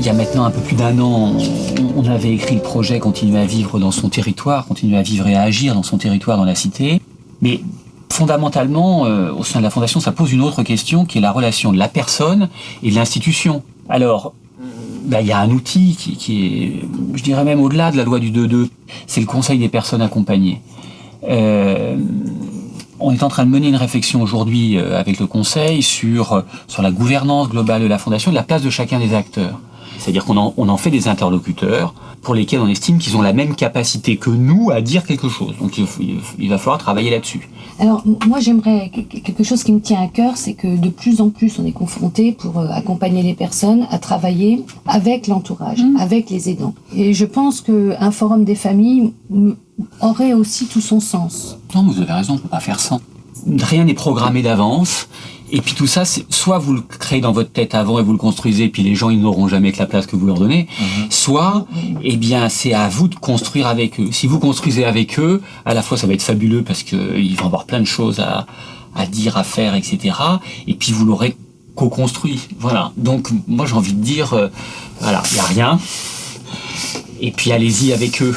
il y a maintenant un peu plus d'1 an, on avait écrit le projet Continuer à vivre dans son territoire, continuer à vivre et à agir dans son territoire, dans la cité. Mais fondamentalement, au sein de la Fondation, ça pose une autre question qui est la relation de la personne et de l'institution. Alors, il y a un outil qui est, je dirais même au-delà de la loi du 2-2, c'est le Conseil des personnes accompagnées. On est en train de mener une réflexion aujourd'hui avec le Conseil sur la gouvernance globale de la Fondation et la place de chacun des acteurs. C'est-à-dire qu'on en fait des interlocuteurs pour lesquels on estime qu'ils ont la même capacité que nous à dire quelque chose. Donc il va falloir travailler là-dessus. Alors moi j'aimerais quelque chose qui me tient à cœur, c'est que de plus en plus on est confronté pour accompagner les personnes à travailler avec l'entourage, avec les aidants. Et je pense qu'un forum des familles aurait aussi tout son sens. Non, vous avez raison, on ne peut pas faire sans. Rien n'est programmé d'avance. Et puis tout ça, soit vous le créez dans votre tête avant et vous le construisez, puis les gens ils n'auront jamais que la place que vous leur donnez, soit, eh bien, c'est à vous de construire avec eux. Si vous construisez avec eux, à la fois ça va être fabuleux parce qu'ils vont avoir plein de choses à dire, à faire, etc. Et puis vous l'aurez co-construit. Voilà. Donc moi j'ai envie de dire, voilà, il n'y a rien. Et puis allez-y avec eux.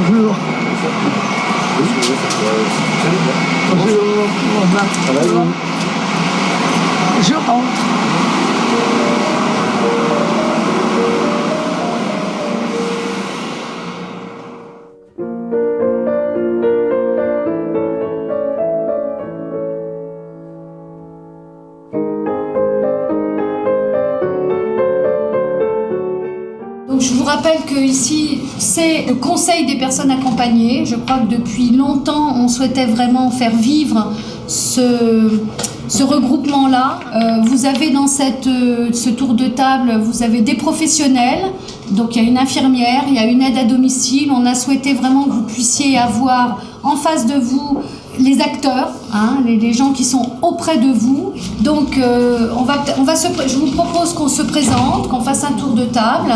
Bonjour. Bonjour. Bonjour. Je rentre. Donc je vous rappelle que ici c'est le Conseil des personnes accompagnées. Je crois que depuis longtemps on souhaitait vraiment faire vivre ce regroupement-là. Vous avez dans ce tour de table, vous avez des professionnels. Donc il y a une infirmière, il y a une aide à domicile. On a souhaité vraiment que vous puissiez avoir en face de vous les acteurs, les gens qui sont auprès de vous. Donc je vous propose qu'on se présente, qu'on fasse un tour de table.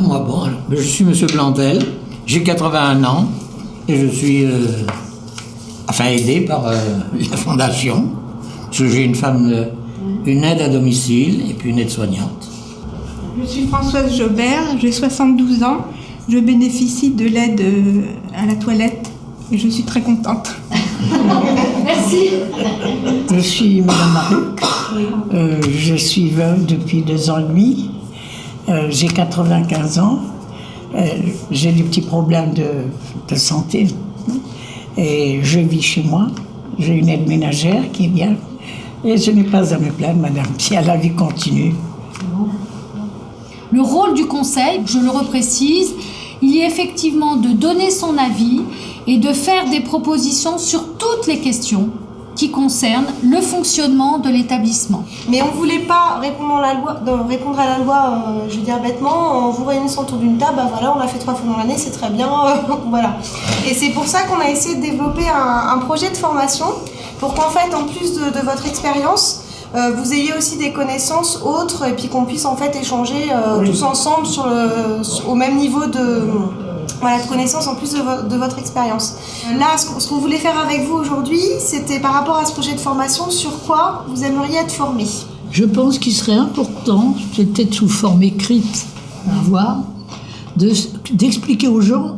Moi, bon, alors, je suis Monsieur Blandel, j'ai 81 ans et je suis aidé par la Fondation. Parce que j'ai une aide à domicile et puis une aide-soignante. Je suis Françoise Jobert, j'ai 72 ans. Je bénéficie de l'aide à la toilette et je suis très contente. Merci. Je suis Madame Maruc, je suis veuve depuis 2 ans et demi. J'ai 95 ans, j'ai des petits problèmes de santé et je vis chez moi. J'ai une aide ménagère qui est bien et je n'ai pas à me plaindre, madame, si la vie continue. Le rôle du conseil, je le reprécise, il est effectivement de donner son avis et de faire des propositions sur toutes les questions qui concernent le fonctionnement de l'établissement. Mais on ne voulait pas répondre à la loi, je veux dire bêtement, en vous réunissant autour d'une table, voilà, on l'a fait 3 fois dans l'année, c'est très bien, voilà. Et c'est pour ça qu'on a essayé de développer un projet de formation pour qu'en fait, en plus de votre expérience, vous ayez aussi des connaissances autres et puis qu'on puisse en fait échanger tous ensemble au même niveau de connaissances en plus de votre expérience. Là, ce qu'on voulait faire avec vous aujourd'hui, c'était par rapport à ce projet de formation, sur quoi vous aimeriez être formé. Je pense qu'il serait important, peut-être sous forme écrite, à voir, d'expliquer aux gens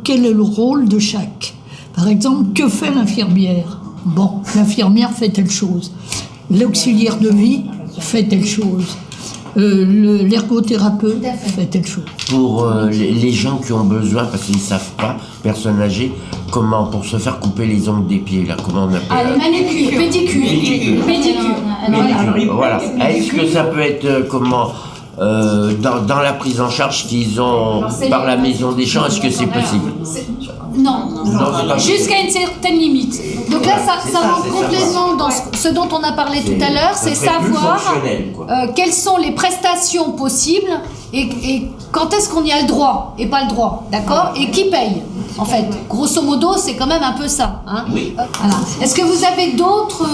quel est le rôle de chaque. Par exemple, que fait l'infirmière ? Bon, l'infirmière fait telle chose. L'auxiliaire de vie fait telle chose. L'ergothérapeute fait telle chose. Pour les gens qui ont besoin, parce qu'ils ne savent pas, personnes âgées, comment, pour se faire couper les ongles des pieds, là, comment on appelle les manucures, pédicure. Voilà. Est-ce que ça peut être dans la prise en charge qu'ils ont par la Maison des Champs, est-ce que c'est possible ? Non, jusqu'à une certaine limite. Donc là, ça rentre complètement dans ce dont on a parlé tout à l'heure, c'est savoir quelles sont les prestations possibles et quand est-ce qu'on y a le droit et pas le droit, d'accord ? Et qui paye, en fait. Grosso modo, c'est quand même un peu ça. Oui. Voilà. Est-ce que vous avez d'autres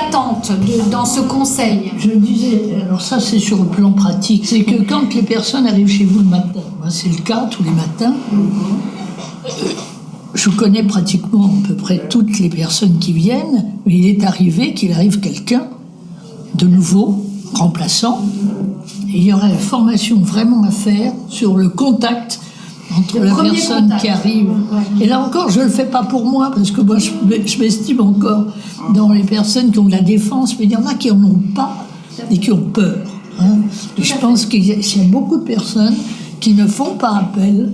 attentes dans ce conseil ? Je disais, alors ça c'est sur le plan pratique, c'est que quand les personnes arrivent chez vous le matin, moi c'est le cas tous les matins, je connais pratiquement à peu près toutes les personnes qui viennent, mais il est arrivé qu'il arrive quelqu'un de nouveau, remplaçant. Et il y aurait une formation vraiment à faire sur le contact entre la personne qui arrive. Et là encore, je ne le fais pas pour moi, parce que moi, je m'estime encore dans les personnes qui ont de la défense, mais il y en a qui n'en ont pas et qui ont peur. Hein. Et je pense qu'il y a beaucoup de personnes qui ne font pas appel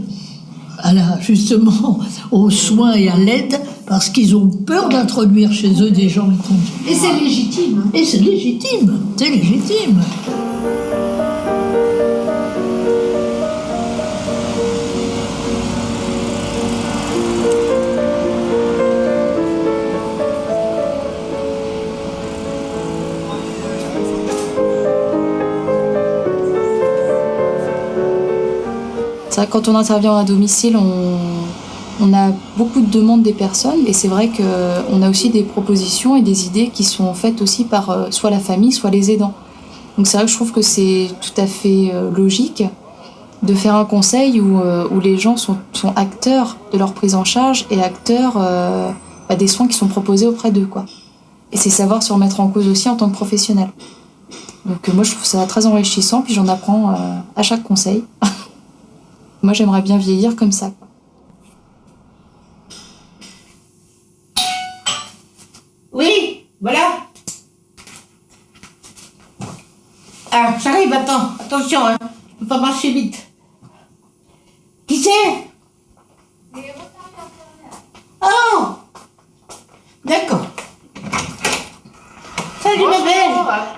justement aux soins et à l'aide parce qu'ils ont peur d'introduire chez eux des gens étrangers. Et c'est légitime. Et c'est légitime, c'est légitime. C'est vrai que quand on intervient à domicile, on a beaucoup de demandes des personnes et c'est vrai qu'on a aussi des propositions et des idées qui sont faites aussi par soit la famille, soit les aidants. Donc c'est vrai que je trouve que c'est tout à fait logique de faire un conseil où les gens sont acteurs de leur prise en charge et acteurs des soins qui sont proposés auprès d'eux, quoi. Et c'est savoir se remettre en cause aussi en tant que professionnel. Donc moi je trouve ça très enrichissant, puis j'en apprends à chaque conseil. Moi, j'aimerais bien vieillir comme ça. Oui, voilà. Ah, j'arrive, attends, attention, hein. Je peux pas marcher vite. Qui c'est? Oh, d'accord. Salut ma belle.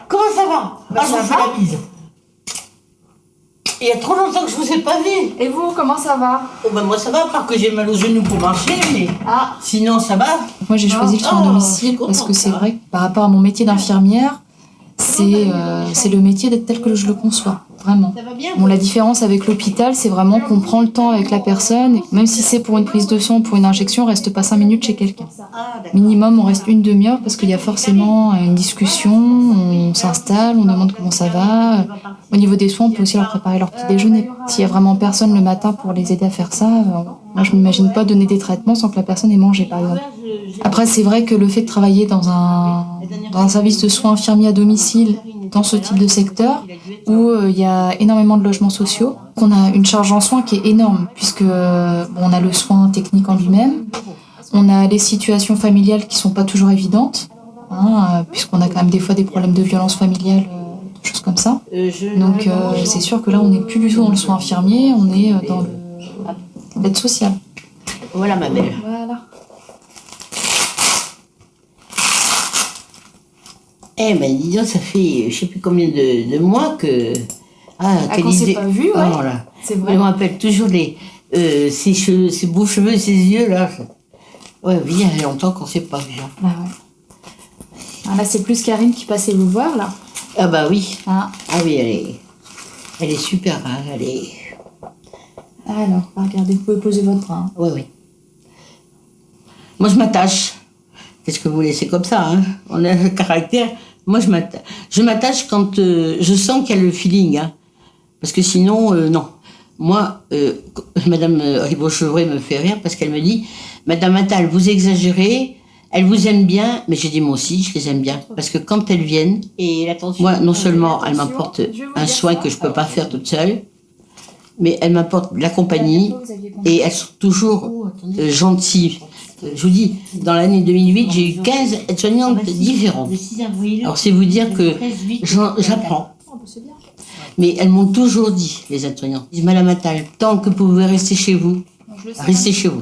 Comment ça va? Ça va. Il y a trop longtemps que je vous ai pas vu. Et vous, comment ça va? Oh ben moi ça va, à part que j'ai mal aux genoux pour marcher, mais sinon ça va. Moi j'ai choisi le soin à domicile parce que c'est vrai que par rapport à mon métier d'infirmière, c'est le métier d'être tel que je le conçois, vraiment. Bon, la différence avec l'hôpital, c'est vraiment qu'on prend le temps avec la personne, et même si c'est pour une prise de sang, pour une injection, on reste pas 5 minutes chez quelqu'un. Minimum, on reste une demi-heure parce qu'il y a forcément une discussion, on s'installe, on demande comment ça va. Au niveau des soins, on peut aussi leur préparer leur petit déjeuner. S'il y a vraiment personne le matin pour les aider à faire ça, moi je m'imagine pas donner des traitements sans que la personne ait mangé, par exemple. Après, c'est vrai que le fait de travailler dans un service de soins infirmiers à domicile, dans ce type de secteur, où il y a énormément de logements sociaux, qu'on a une charge en soins qui est énorme, puisque on a le soin technique en lui-même, on a les situations familiales qui sont pas toujours évidentes, puisqu'on a quand même des fois des problèmes de violence familiale, des choses comme ça. Donc c'est sûr que là, on n'est plus du tout dans le soin infirmier, on est dans l'aide sociale. Voilà ma belle. Voilà. Eh ben dis donc, ça fait je sais plus combien de mois que... qu'on s'est pas vu, ouais. Oh, là. C'est vrai. Je me rappelle toujours ses beaux cheveux et ses yeux là. Ouais, oui, il y a longtemps qu'on s'est pas vu. Ah ouais. Ah, là, c'est plus Karine qui passait vous voir, là. Ah bah oui. Ah Oui, elle est super, hein, elle est... Alors, regardez, vous pouvez poser votre bras. Oui. Moi, je m'attache. Qu'est-ce que vous voulez? C'est comme ça, hein. On a le caractère. Moi, je m'attache quand je sens qu'il y a le feeling, hein. Parce que sinon, non. Moi, Madame Ribot-Chevray me fait rire parce qu'elle me dit « Madame Attal, vous exagérez, elle vous aime bien. » Mais j'ai dit « Moi aussi, je les aime bien. » Parce que quand elles viennent, moi, non seulement elle m'apporte un soin que je peux pas faire toute seule, mais elle m'apporte de la compagnie et elles sont toujours gentilles. Je vous dis, dans l'année 2008, j'ai eu 15 aides-soignantes différentes. Alors c'est vous dire que j'apprends. Mais elles m'ont toujours dit, les aides-soignantes, Madame Attal, tant que vous pouvez rester chez vous, restez chez vous.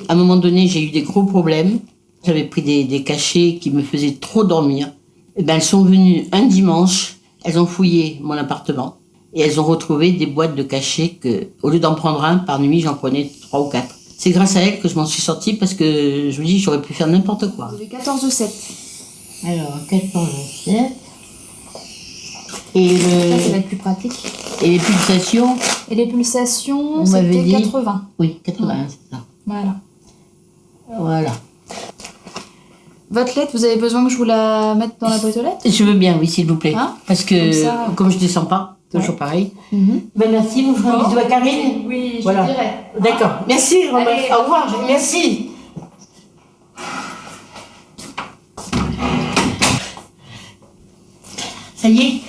À un moment donné, j'ai eu des gros problèmes. J'avais pris des cachets qui me faisaient trop dormir. Et ben, elles sont venues un dimanche, elles ont fouillé mon appartement et elles ont retrouvé des boîtes de cachets que, au lieu d'en prendre un par nuit, j'en prenais 3 ou 4. C'est grâce à elles que je m'en suis sortie parce que je me dis j'aurais pu faire n'importe quoi. Vous avez 14/7. Alors, 14/7. Et Ça, ça va être plus pratique. Et les pulsations? Et les pulsations, On m'avait c'était dit 80. Oui, 80, c'est ça. Voilà. Votre lettre, vous avez besoin que je vous la mette dans la boîte aux lettres? Je veux bien, oui, s'il vous plaît. Hein? Parce que, comme je descends pas, Toujours pareil. Ben merci, vous ferez un bisou à Karine. Oui, voilà. je dirais. D'accord. Merci, Romain. Allez, au revoir. Merci. Ça y est.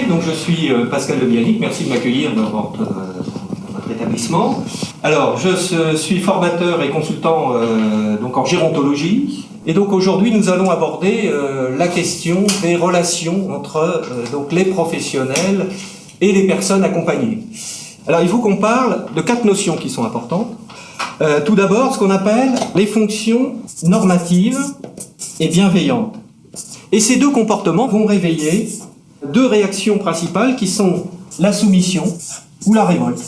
Donc je suis Pascal Le Bianic, merci de m'accueillir dans votre établissement. Alors je suis formateur et consultant donc en gérontologie et donc aujourd'hui nous allons aborder la question des relations entre donc les professionnels et les personnes accompagnées. Alors il faut qu'on parle de 4 notions qui sont importantes. Tout d'abord ce qu'on appelle les fonctions normatives et bienveillantes. Et ces 2 comportements vont réveiller 2 réactions principales qui sont la soumission ou la révolte.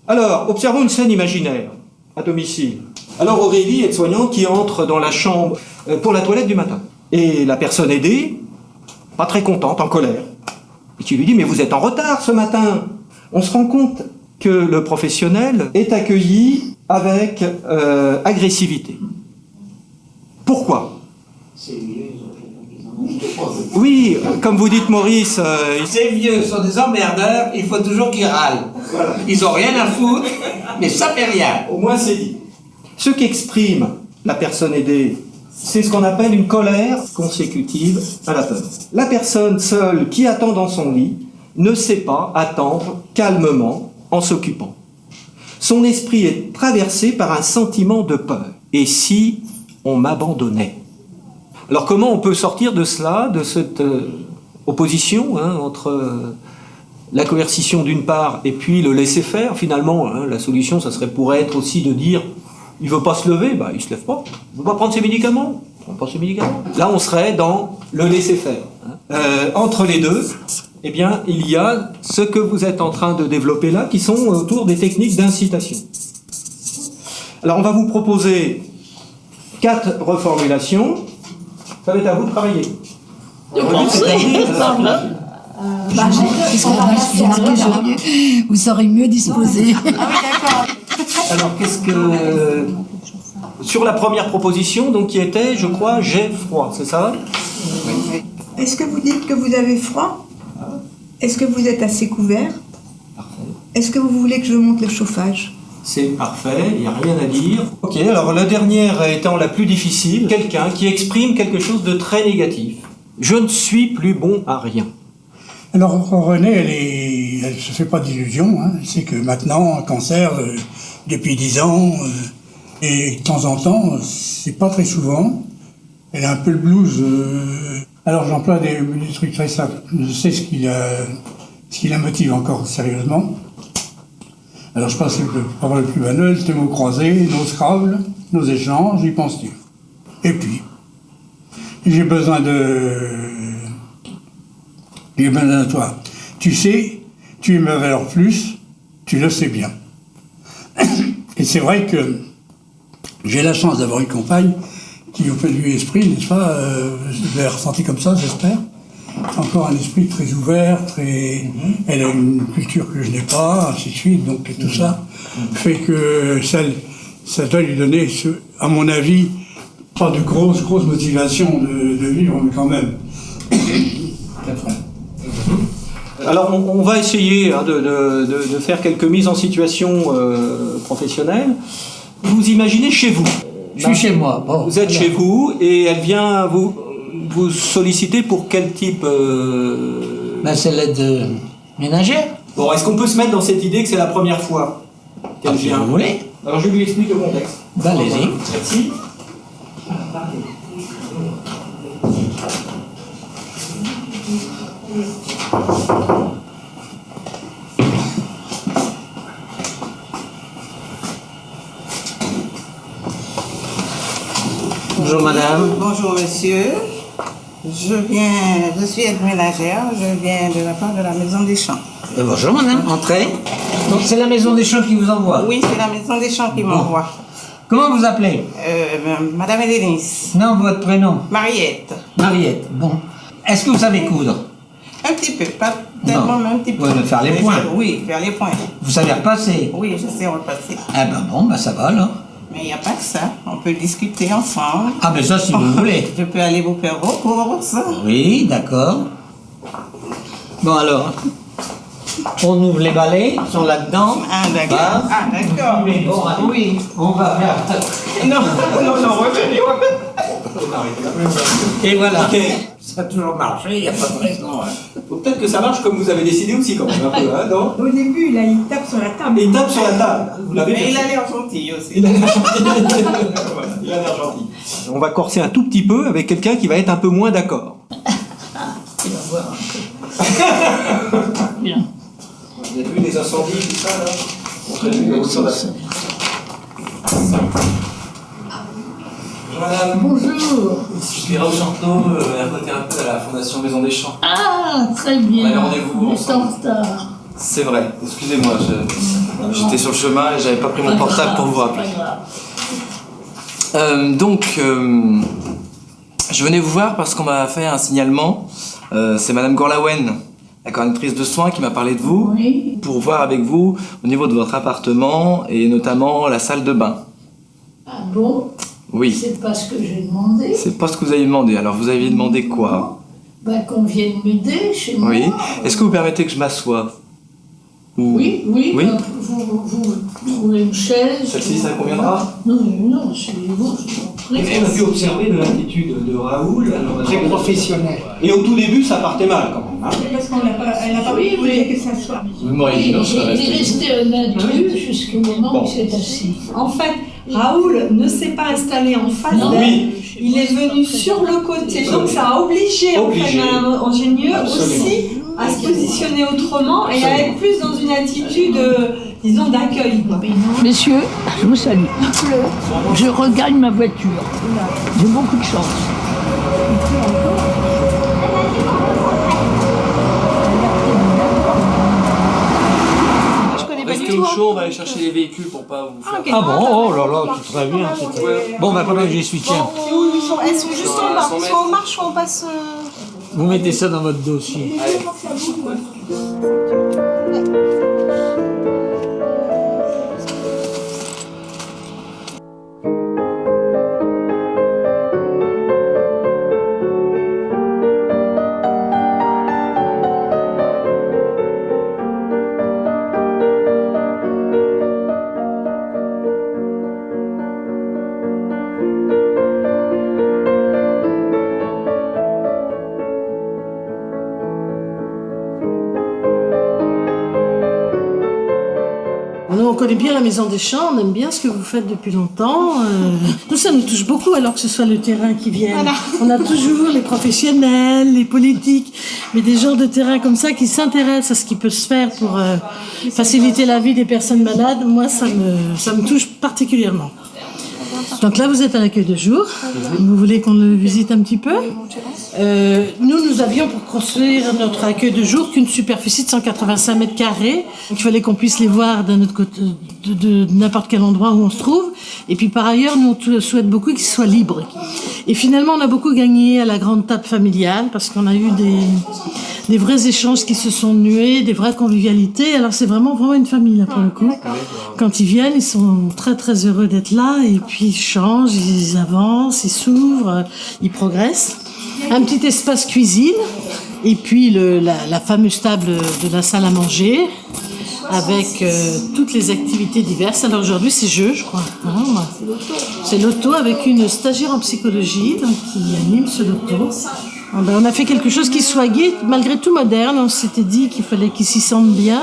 Alors, observons une scène imaginaire à domicile. Alors Aurélie, aide-soignante, qui entre dans la chambre pour la toilette du matin. Et la personne aidée, pas très contente, en colère. Et tu lui dis, mais vous êtes en retard ce matin. On se rend compte que le professionnel est accueilli avec agressivité. Pourquoi ? Oui, comme vous dites Maurice... Ces vieux sont des emmerdeurs, il faut toujours qu'ils râlent. Voilà. Ils ont rien à foutre, mais ça fait rien. Au moins c'est dit. Ce qu'exprime la personne aidée, c'est ce qu'on appelle une colère consécutive à la peur. La personne seule qui attend dans son lit ne sait pas attendre calmement en s'occupant. Son esprit est traversé par un sentiment de peur. Et si on m'abandonnait ? Alors comment on peut sortir de cela, de cette opposition entre la coercition d'une part et puis le laisser-faire? Finalement, la solution, ça pourrait être aussi de dire il veut pas se lever, il se lève pas. Il veut pas prendre ses médicaments, il prend pas ses médicaments. Là, on serait dans le laisser-faire. Entre les deux, eh bien, il y a ce que vous êtes en train de développer là, qui sont autour des techniques d'incitation. Alors, on va vous proposer 4 reformulations. Ça va être à vous de travailler. Vous serez mieux disposé. Alors, qu'est-ce que... Sur la première proposition, donc, qui était, je crois, j'ai froid, c'est ça ? Est-ce que vous dites que vous avez froid ? Est-ce que vous êtes assez couvert ? Parfait. Est-ce que vous voulez que je monte le chauffage ? C'est parfait, il n'y a rien à dire. Ok, alors la dernière étant la plus difficile, quelqu'un qui exprime quelque chose de très négatif. Je ne suis plus bon à rien. Alors Renée, elle se fait pas d'illusions. C'est que maintenant, un cancer, depuis 10 ans, et de temps en temps, c'est pas très souvent. Elle a un peu le blues. Alors j'emploie des trucs très simples. Je sais ce qui la motive encore sérieusement. Alors je pense que le plus banal, tes mots croisés, nos Scrabble, nos échanges, y penses-tu? Et puis, j'ai besoin de toi. Tu sais, tu me valeurs plus, tu le sais bien. Et c'est vrai que j'ai la chance d'avoir une compagne qui, au fait du esprit, n'est-ce pas, je l'ai ressenti comme ça, j'espère. Encore un esprit très ouvert, très... Elle a une culture que je n'ai pas, ainsi de suite, donc tout ça fait que ça doit lui donner, à mon avis, pas de grosse motivation de vivre, mais quand même. Alors on va essayer de faire quelques mises en situation professionnelles. Vous imaginez chez vous. Je suis chez moi. Bon, vous êtes chez vous et elle vient vous solliciter pour quel type c'est l'aide ménagère. Bon, est-ce qu'on peut se mettre dans cette idée que c'est la première fois qu'elle vient? Si vous voulez. Alors je lui explique le contexte. Allez-y. Merci. Bonjour madame. Bonjour monsieur. Je suis aide-ménagère, je viens de la part de la Maison des Champs. Bonjour madame, entrez. Donc c'est la Maison des Champs qui vous envoie? Oui, c'est la Maison des Champs qui m'envoie. Comment vous appelez? Madame Denis. Non, votre prénom? Mariette. Mariette, bon. Est-ce que vous savez coudre? Un petit peu, pas tellement, mais un petit peu. Vous pouvez faire les points? Oui, faire les points. Vous savez repasser? Oui, je sais repasser. Ah ben bon, ben ça va alors. Mais il n'y a pas que ça, on peut discuter ensemble. Ah ben ça si vous voulez. Je peux aller vous faire vos courses. Oui, d'accord. Bon alors, on ouvre les balais, ils sont là-dedans. Ah d'accord. Ah d'accord. Bon, oui, on va faire... Non, revenez. Et voilà. Ok. Ça a toujours marché, il n'y a pas de raison. Faut peut-être que ça marche comme vous avez décidé aussi quand même, un peu, hein, non? Au début, là, il tape sur la table. Et il tape sur la table. Vous l'avez Mais il perçu. a l'air gentil aussi. Il a l'air gentil. Voilà, il a l'air gentil. On va corser un tout petit peu avec quelqu'un qui va être un peu moins d'accord. Il va voir un peu. Bien. Vous avez vu les incendies, tout ça, là? On fait du sur la... Bonjour madame. Bonjour. Je suis Raoul Chanteau, ergothérapeute à la Fondation Maison des Champs. Ah, très bien. On a rendez-vous On est en retard. C'est vrai, excusez-moi, j'étais sur le chemin et j'avais pas pris mon portable pour vous rappeler. Je venais vous voir parce qu'on m'a fait un signalement. C'est madame Gorlawen, la coordinatrice de soins, qui m'a parlé de vous, Oui. pour voir avec vous au niveau de votre appartement et notamment la salle de bain. Ah bon? Oui, C'est pas ce que j'ai demandé. c'est pas ce que vous avez demandé. Alors vous aviez demandé quoi? Bah, qu'on vienne m'aider chez moi. Oui. Est-ce que vous permettez que je m'assoie? Ou... Oui. Oui. Bah, vous trouvez une chaise. Celle-ci, ça conviendra? Non, c'est vous, je vous en prie. On a pu observer de l'attitude de Raoul. Très professionnel. Et au tout début, ça partait mal quand même. Hein. Parce qu'elle n'a pas Oui, voulu mais- que ça soit. Vous m'auriez dit non, je serais Il est resté. resté un intrus jusqu'au moment où il s'est assis. En fait, Raoul ne s'est pas installé en face Non. d'elle. Oui. Il est venu sur le côté. Donc ça a obligé en fait, un ingénieur Absolument. aussi à se positionner autrement et à être plus dans une attitude, disons, d'accueil. quoi. Messieurs, je vous salue. Je regagne ma voiture. J'ai beaucoup de chance. Restez au chaud, on va aller chercher les véhicules pour pas vous faire... Ah bon, oh là là, c'est très bien. Bon, ben pendant que j'y suis, tiens, Elles sont juste en bas. Soit on marche, soit on passe. vous mettez ça dans votre dossier. Nous, on connaît bien la Maison des Champs, on aime bien ce que vous faites depuis longtemps. Nous, ça nous touche beaucoup, alors que ce soit le terrain qui vient. Voilà. On a toujours les professionnels, les politiques, mais des gens de terrain comme ça qui s'intéressent à ce qui peut se faire pour faciliter la vie des personnes malades. Moi, ça me touche particulièrement. Donc là, vous êtes à l'accueil de jour. Vous voulez qu'on le visite un petit peu? Nous avions pour construire notre accueil de jour qu'une superficie de 185 mètres carrés. Donc, il fallait qu'on puisse les voir d'un autre côté, de n'importe quel endroit où on se trouve. Et puis par ailleurs, nous on souhaite beaucoup qu'ils soient libres. Et finalement, on a beaucoup gagné à la grande table familiale parce qu'on a eu des vrais échanges qui se sont nués, des vraies convivialités. Alors c'est vraiment une famille là pour le coup. Quand ils viennent, ils sont très très heureux d'être là et puis ils changent, ils avancent, ils s'ouvrent, ils progressent. Un petit espace cuisine et puis la fameuse table de la salle à manger avec toutes les activités diverses. Alors aujourd'hui c'est je crois. Hein, c'est l'auto avec une stagiaire en psychologie donc, qui anime ce loto. On a fait quelque chose qui soit gai, malgré tout moderne. On s'était dit qu'il fallait qu'ils s'y sentent bien.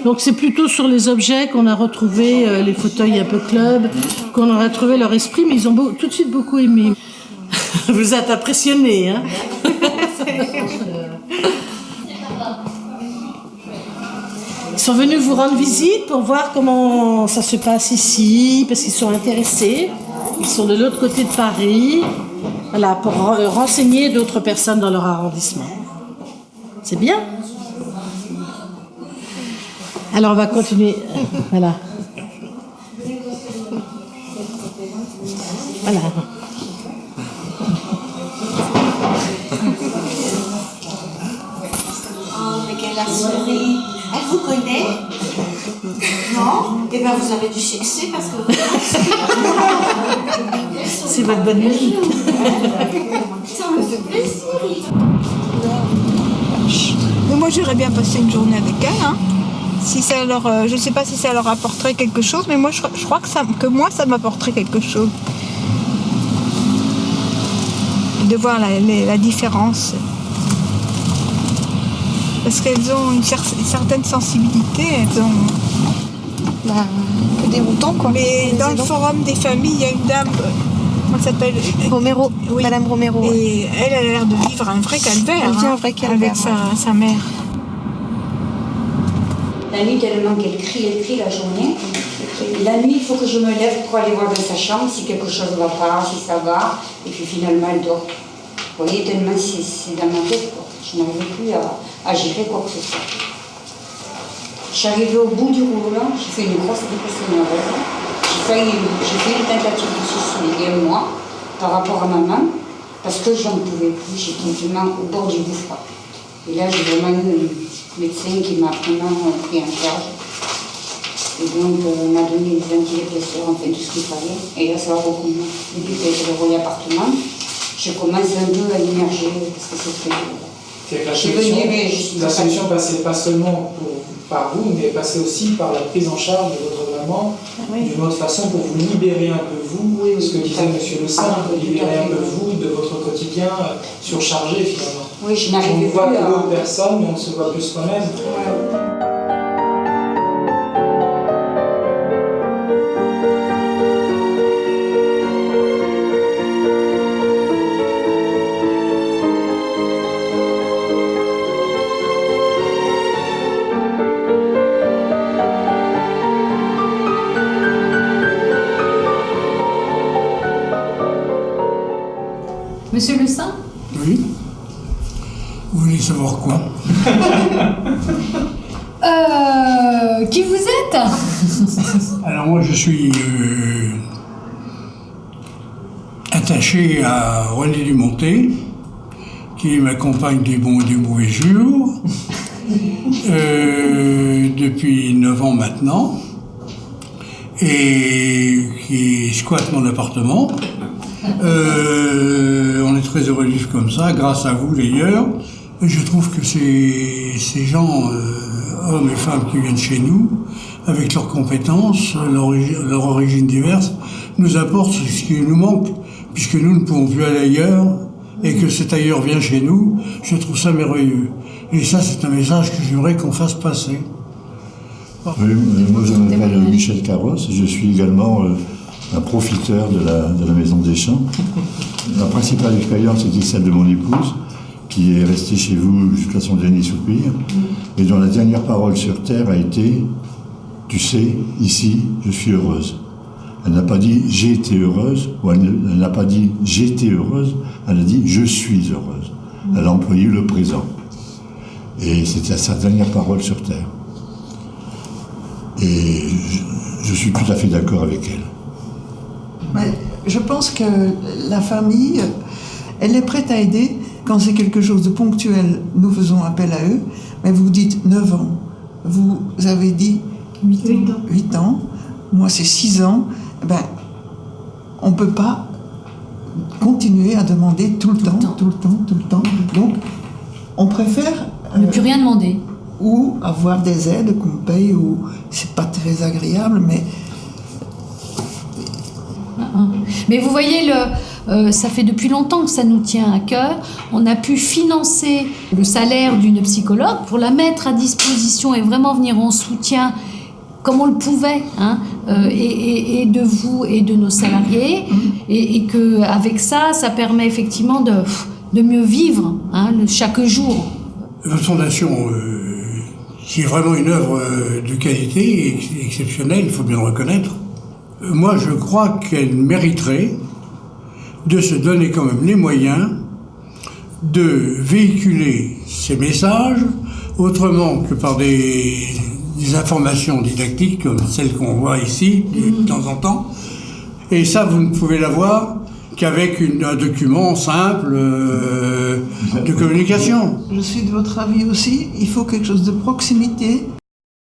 Donc c'est plutôt sur les objets qu'on a retrouvé les fauteuils un peu club, qu'on a retrouvé leur esprit, mais ils ont tout de suite beaucoup aimé. Vous êtes impressionnés, hein? Ils sont venus vous rendre visite pour voir comment ça se passe ici, parce qu'ils sont intéressés. Ils sont de l'autre côté de Paris. Voilà, pour renseigner d'autres personnes dans leur arrondissement. C'est bien. Alors on va continuer. Voilà. Voilà. Oh, mais quelle a souris. Elle vous connaît? Non? Eh bien, vous avez du succès parce que... C'est votre bonne nuit. Ça me fait plaisir. Mais moi, j'aimerais bien passer une journée avec elle. Hein. Si ça leur, je ne sais pas si ça leur apporterait quelque chose, mais moi, je crois que moi, ça m'apporterait quelque chose. De voir la différence. Parce qu'elles ont une certaine sensibilité, elles ont... un peu déroutant, quoi. Mais dans le forum des familles, il y a une dame, comment elle s'appelle? Romero, oui. Madame Romero. Et elle a l'air de vivre un vrai calvaire, Elle vit un vrai calvaire, avec sa mère. La nuit, tellement qu'elle crie la journée. La nuit, il faut que je me lève pour aller voir dans sa chambre si quelque chose ne va pas, si ça va. Et puis finalement, elle dort. Vous voyez, tellement c'est dans ma tête, quoi. Je n'arrivais plus à gérer quoi que ce soit. Je suis arrivée au bout du roulement, j'ai fait une grosse dépression nerveuse. J'ai fait une tentative de suicide il y a un mois par rapport à ma maman, parce que je n'en pouvais plus, j'étais vraiment au bord du gouffre. Et là, j'ai vraiment eu un médecin qui m'a vraiment pris en charge. Et donc, on m'a donné des antidépresseurs, on fait tout ce qu'il fallait. Et là, ça va beaucoup mieux. Depuis que j'ai revolé l'appartement, je commence un peu à immerger, parce que c'est très dur. C'est que la solution passait pas seulement par vous, mais passait aussi par la prise en charge de votre maman d'une autre façon pour vous libérer un peu vous, ce que disait Monsieur Le Saint, libérer un peu vous de votre quotidien surchargé finalement. Oui, je n'arrive plus. On voit que d'autres personnes, mais on se voit plus soi-même. Monsieur Le Saint? Oui. Vous voulez savoir quoi? Qui vous êtes? Alors moi je suis attaché à René Dumonté, qui m'accompagne des bons et des mauvais jours, depuis 9 ans maintenant, et qui squatte mon appartement. On est très heureux de vivre comme ça, grâce à vous d'ailleurs. Je trouve que ces gens, hommes et femmes qui viennent chez nous, avec leurs compétences, leur origine diverse, nous apportent ce qui nous manque, puisque nous ne pouvons plus aller ailleurs, et que cet ailleurs vient chez nous. Je trouve ça merveilleux. Et ça, c'est un message que j'aimerais qu'on fasse passer. Oui, moi je m'appelle Michel Carros, je suis également un profiteur de la Maison des Champs. La principale expérience était celle de mon épouse, qui est restée chez vous jusqu'à son dernier soupir, et dont la dernière parole sur Terre a été « Tu sais, ici, je suis heureuse ». Elle n'a pas dit « j'ai été heureuse » ou elle n'a pas dit « j'étais heureuse », elle a dit « je suis heureuse ». Elle a employé le présent. Et c'était sa dernière parole sur Terre. Et je suis tout à fait d'accord avec elle. Mais je pense que la famille, elle est prête à aider. Quand c'est quelque chose de ponctuel, nous faisons appel à eux. Mais vous dites 9 ans. Vous avez dit 8 ans. Moi, c'est 6 ans. Ben, on ne peut pas continuer à demander tout le temps. Donc, on préfère... ne plus rien demander. Ou avoir des aides qu'on paye, ou c'est pas très agréable, mais... Mais vous voyez, ça fait depuis longtemps que ça nous tient à cœur. On a pu financer le salaire d'une psychologue pour la mettre à disposition et vraiment venir en soutien comme on le pouvait, hein, et de vous et de nos salariés, et qu'avec ça permet effectivement de mieux vivre, hein, chaque jour. Votre fondation, qui est vraiment une œuvre de qualité et exceptionnelle, il faut bien le reconnaître. Moi, je crois qu'elle mériterait de se donner quand même les moyens de véhiculer ces messages autrement que par des informations didactiques comme celles qu'on voit ici de temps en temps. Et ça, vous ne pouvez l'avoir qu'avec un document simple de communication. Je suis de votre avis aussi, il faut quelque chose de proximité